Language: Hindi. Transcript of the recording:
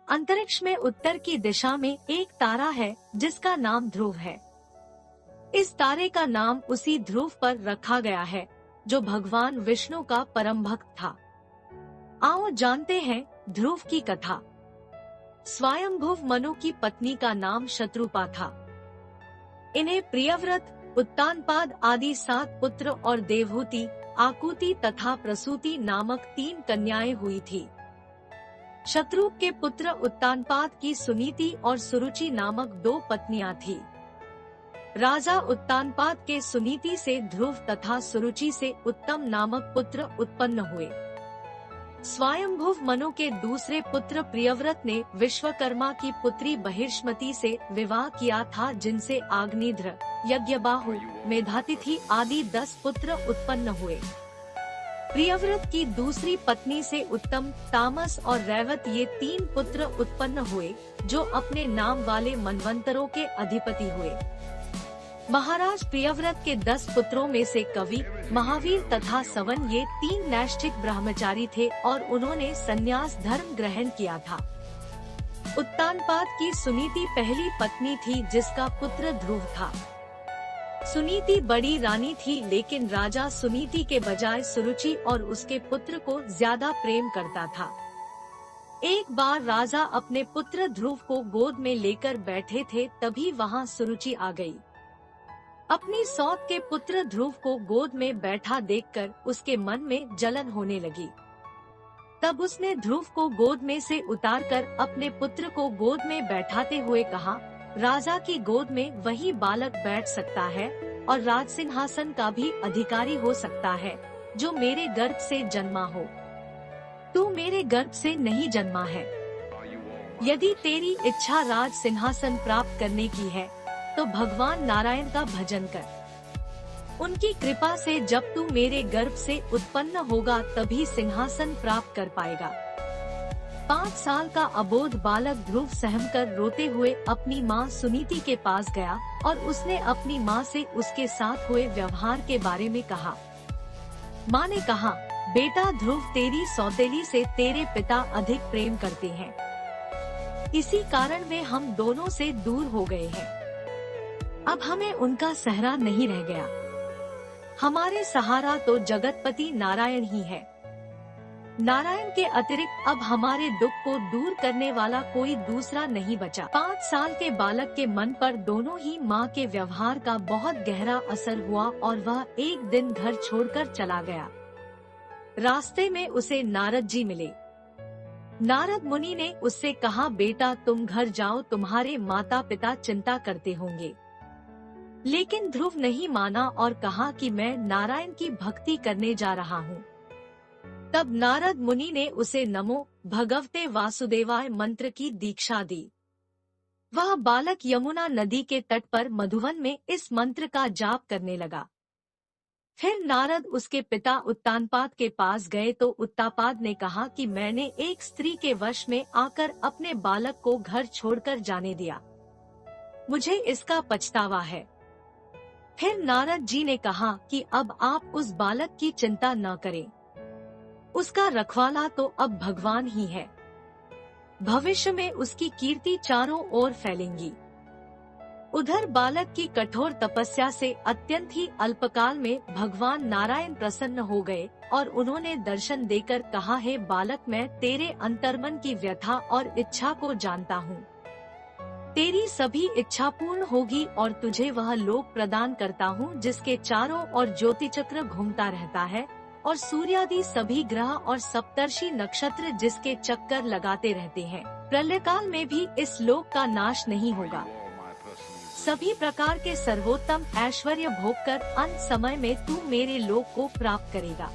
अंतरिक्ष में उत्तर की दिशा में एक तारा है जिसका नाम ध्रुव है। इस तारे का नाम उसी ध्रुव पर रखा गया है जो भगवान विष्णु का परम भक्त था। आओ जानते हैं ध्रुव की कथा। स्वयंभुव मनु की पत्नी का नाम शत्रुपा था। इन्हें प्रियव्रत, उत्तानपाद आदि 7 पुत्र और देवहूति, आकुति तथा प्रसूति नामक 3 कन्याएं हुई थी। शत्रुप के पुत्र उत्तानपाद की सुनीति और सुरुचि नामक 2 पत्नियां थी। राजा उत्तानपाद के सुनीति से ध्रुव तथा सुरुचि से उत्तम नामक पुत्र उत्पन्न हुए। स्वयंभुव मनु के दूसरे पुत्र प्रियव्रत ने विश्वकर्मा की पुत्री बहिष्मति से विवाह किया था, जिनसे आग्निध्र, यज्ञबाहु, मेधातिथि आदि 10 पुत्र उत्पन्न हुए। प्रियव्रत की दूसरी पत्नी से उत्तम, तामस और रैवत ये 3 पुत्र उत्पन्न हुए जो अपने नाम वाले मनवंतरों के अधिपति हुए। महाराज प्रियव्रत के 10 पुत्रों में से कवि, महावीर तथा सवन ये 3 नैष्ठिक ब्रह्मचारी थे और उन्होंने संन्यास धर्म ग्रहण किया था। उत्तानपाद की सुनीति पहली पत्नी थी जिसका पुत्र ध्रुव था। सुनीति बड़ी रानी थी, लेकिन राजा सुनीति के बजाय सुरुचि और उसके पुत्र को ज्यादा प्रेम करता था। एक बार राजा अपने पुत्र ध्रुव को गोद में लेकर बैठे थे, तभी वहां सुरुचि आ गई। अपनी सौत के पुत्र ध्रुव को गोद में बैठा देखकर उसके मन में जलन होने लगी। तब उसने ध्रुव को गोद में से उतारकर अपने पुत्र को गोद में बैठाते हुए कहा, राजा की गोद में वही बालक बैठ सकता है और राज सिंहासन का भी अधिकारी हो सकता है जो मेरे गर्भ से जन्मा हो। तू मेरे गर्भ से नहीं जन्मा है। यदि तेरी इच्छा राज सिंहासन प्राप्त करने की है तो भगवान नारायण का भजन कर। उनकी कृपा से जब तू मेरे गर्भ से उत्पन्न होगा तभी सिंहासन प्राप्त कर पाएगा। 5 साल का अबोध बालक ध्रुव सहमकर रोते हुए अपनी माँ सुनीति के पास गया और उसने अपनी माँ से उसके साथ हुए व्यवहार के बारे में कहा। माँ ने कहा, बेटा ध्रुव तेरी सौतेली से तेरे पिता अधिक प्रेम करते हैं, इसी कारण वे हम दोनों से दूर हो गए हैं। अब हमें उनका सहरा नहीं रह गया। हमारे सहारा तो जगतपति नारायण ही है। नारायण के अतिरिक्त अब हमारे दुख को दूर करने वाला कोई दूसरा नहीं बचा। 5 साल के बालक के मन पर दोनों ही माँ के व्यवहार का बहुत गहरा असर हुआ और वह एक दिन घर छोड़कर चला गया। रास्ते में उसे नारद जी मिले। नारद मुनि ने उससे कहा, बेटा तुम घर जाओ, तुम्हारे माता पिता चिंता करते होंगे। लेकिन ध्रुव नहीं माना और कहा कि मैं नारायण की भक्ति करने जा रहा हूँ। तब नारद मुनि ने उसे नमो भगवते वासुदेवाय मंत्र की दीक्षा दी। वह बालक यमुना नदी के तट पर मधुवन में इस मंत्र का जाप करने लगा। फिर नारद उसके पिता उत्तानपाद के पास गए तो उत्तानपाद ने कहा कि मैंने एक स्त्री के वश में आकर अपने बालक को घर छोड़कर जाने दिया, मुझे इसका पछतावा है। फिर नारद जी ने कहा कि अब आप उस बालक की चिंता न करें, उसका रखवाला तो अब भगवान ही है। भविष्य में उसकी कीर्ति चारों ओर फैलेंगी। उधर बालक की कठोर तपस्या से अत्यंत ही अल्पकाल में भगवान नारायण प्रसन्न हो गए और उन्होंने दर्शन देकर कहा, हे बालक, मैं तेरे अंतर्मन की व्यथा और इच्छा को जानता हूँ। तेरी सभी इच्छा पूर्ण होगी और तुझे वह लोक प्रदान करता हूँ जिसके चारों ओर ज्योति चक्र घूमता रहता है और सूर्यादि सभी ग्रह और सप्तर्षि नक्षत्र जिसके चक्कर लगाते रहते हैं। प्रलयकाल में भी इस लोक का नाश नहीं होगा। सभी प्रकार के सर्वोत्तम ऐश्वर्य भोग कर अंत समय में तू मेरे लोक को प्राप्त करेगा।